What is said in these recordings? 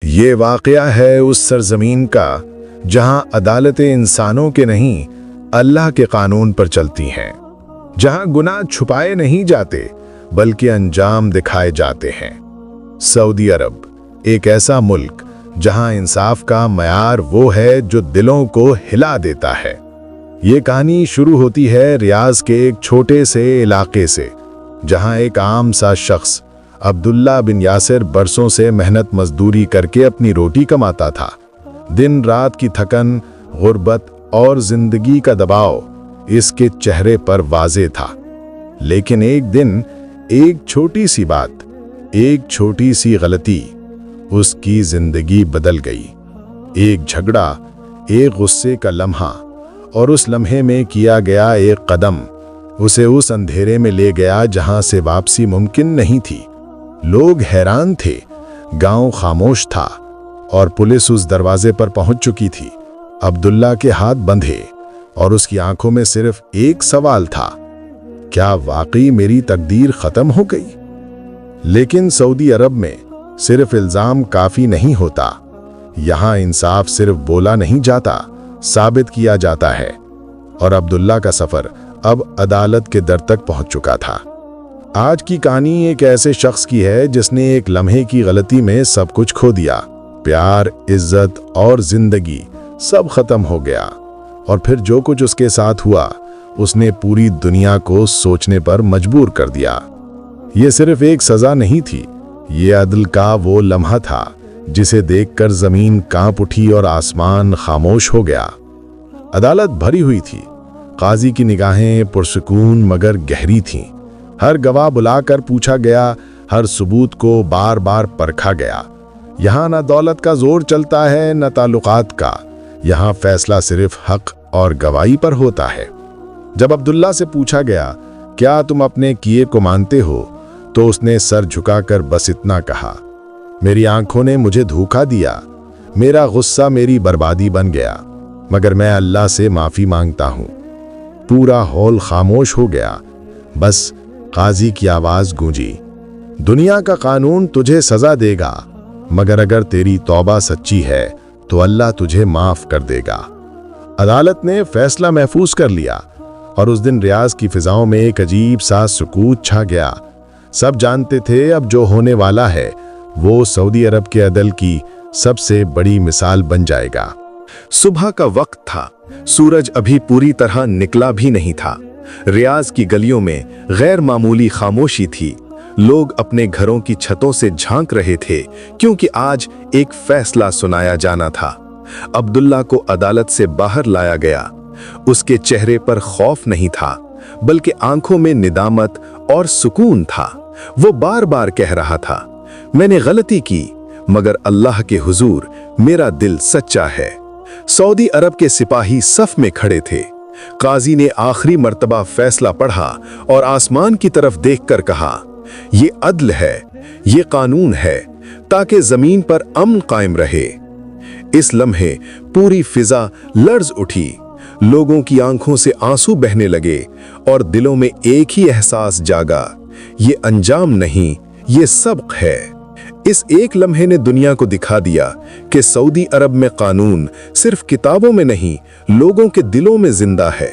یہ واقعہ ہے اس سرزمین کا جہاں عدالتیں انسانوں کے نہیں اللہ کے قانون پر چلتی ہیں، جہاں گناہ چھپائے نہیں جاتے بلکہ انجام دکھائے جاتے ہیں۔ سعودی عرب ایک ایسا ملک جہاں انصاف کا معیار وہ ہے جو دلوں کو ہلا دیتا ہے۔ یہ کہانی شروع ہوتی ہے ریاض کے ایک چھوٹے سے علاقے سے، جہاں ایک عام سا شخص عبداللہ بن یاسر برسوں سے محنت مزدوری کر کے اپنی روٹی کماتا تھا۔ دن رات کی تھکن، غربت اور زندگی کا دباؤ اس کے چہرے پر واضح تھا۔ لیکن ایک دن ایک چھوٹی سی بات، ایک چھوٹی سی غلطی اس کی زندگی بدل گئی۔ ایک جھگڑا، ایک غصے کا لمحہ اور اس لمحے میں کیا گیا ایک قدم اسے اس اندھیرے میں لے گیا جہاں سے واپسی ممکن نہیں تھی۔ لوگ حیران تھے، گاؤں خاموش تھا اور پولیس اس دروازے پر پہنچ چکی تھی۔ عبداللہ کے ہاتھ بندھے اور اس کی آنکھوں میں صرف ایک سوال تھا، کیا واقعی میری تقدیر ختم ہو گئی؟ لیکن سعودی عرب میں صرف الزام کافی نہیں ہوتا، یہاں انصاف صرف بولا نہیں جاتا، ثابت کیا جاتا ہے۔ اور عبداللہ کا سفر اب عدالت کے در تک پہنچ چکا تھا۔ آج کی کہانی ایک ایسے شخص کی ہے جس نے ایک لمحے کی غلطی میں سب کچھ کھو دیا۔ پیار، عزت اور زندگی سب ختم ہو گیا، اور پھر جو کچھ اس کے ساتھ ہوا اس نے پوری دنیا کو سوچنے پر مجبور کر دیا۔ یہ صرف ایک سزا نہیں تھی، یہ عدل کا وہ لمحہ تھا جسے دیکھ کر زمین کانپ اٹھی اور آسمان خاموش ہو گیا۔ عدالت بھری ہوئی تھی، قاضی کی نگاہیں پرسکون مگر گہری تھیں۔ ہر گواہ بلا کر پوچھا گیا، ہر ثبوت کو بار بار پرکھا گیا۔ یہاں نہ دولت کا زور چلتا ہے نہ تعلقات کا، یہاں فیصلہ صرف حق اور گواہی پر ہوتا ہے۔ جب عبداللہ سے پوچھا گیا، کیا تم اپنے کیے کو مانتے ہو، تو اس نے سر جھکا کر بس اتنا کہا، میری آنکھوں نے مجھے دھوکا دیا، میرا غصہ میری بربادی بن گیا، مگر میں اللہ سے معافی مانگتا ہوں۔ پورا ہال خاموش ہو گیا، بس قاضی کی آواز گونجی، دنیا کا قانون تجھے سزا دے گا، مگر اگر تیری توبہ سچی ہے تو اللہ تجھے معاف کر دے گا۔ عدالت نے فیصلہ محفوظ کر لیا، اور اس دن ریاض کی فضاؤں میں ایک عجیب سا سکوت چھا گیا۔ سب جانتے تھے اب جو ہونے والا ہے وہ سعودی عرب کے عدل کی سب سے بڑی مثال بن جائے گا۔ صبح کا وقت تھا، سورج ابھی پوری طرح نکلا بھی نہیں تھا۔ ریاض کی گلیوں میں غیر معمولی خاموشی تھی، لوگ اپنے گھروں کی چھتوں سے جھانک رہے تھے، کیونکہ آج ایک فیصلہ سنایا جانا تھا۔ عبداللہ کو عدالت سے باہر لایا گیا۔ اس کے چہرے پر خوف نہیں تھا، بلکہ آنکھوں میں ندامت اور سکون تھا۔ وہ بار بار کہہ رہا تھا، میں نے غلطی کی، مگر اللہ کے حضور میرا دل سچا ہے۔ سعودی عرب کے سپاہی صف میں کھڑے تھے۔ قاضی نے آخری مرتبہ فیصلہ پڑھا اور آسمان کی طرف دیکھ کر کہا، یہ عدل ہے، یہ قانون ہے، تاکہ زمین پر امن قائم رہے۔ اس لمحے پوری فضا لرز اٹھی، لوگوں کی آنکھوں سے آنسو بہنے لگے اور دلوں میں ایک ہی احساس جاگا، یہ انجام نہیں، یہ سبق ہے۔ اس ایک لمحے نے دنیا کو دکھا دیا کہ سعودی عرب میں قانون صرف کتابوں میں نہیں، لوگوں کے دلوں میں زندہ ہے۔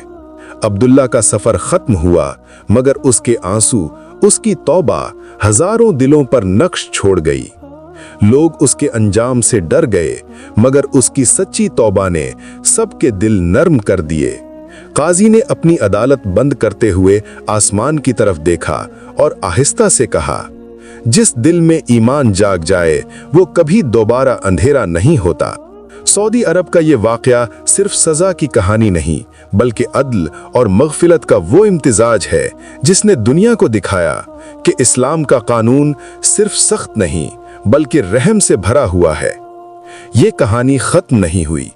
عبداللہ کا سفر ختم ہوا، مگر اس کے آنسو، اس کی توبہ ہزاروں دلوں پر نقش چھوڑ گئی۔ لوگ اس کے انجام سے ڈر گئے، مگر اس کی سچی توبہ نے سب کے دل نرم کر دیے۔ قاضی نے اپنی عدالت بند کرتے ہوئے آسمان کی طرف دیکھا اور آہستہ سے کہا، جس دل میں ایمان جاگ جائے وہ کبھی دوبارہ اندھیرا نہیں ہوتا۔ سعودی عرب کا یہ واقعہ صرف سزا کی کہانی نہیں، بلکہ عدل اور مغفرت کا وہ امتزاج ہے جس نے دنیا کو دکھایا کہ اسلام کا قانون صرف سخت نہیں بلکہ رحم سے بھرا ہوا ہے۔ یہ کہانی ختم نہیں ہوئی،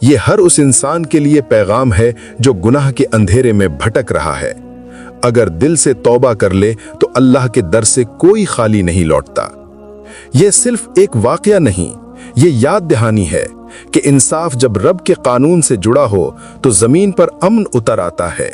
یہ ہر اس انسان کے لیے پیغام ہے جو گناہ کے اندھیرے میں بھٹک رہا ہے۔ اگر دل سے توبہ کر لے تو اللہ کے در سے کوئی خالی نہیں لوٹتا۔ یہ صرف ایک واقعہ نہیں، یہ یاد دہانی ہے کہ انصاف جب رب کے قانون سے جڑا ہو تو زمین پر امن اتر آتا ہے۔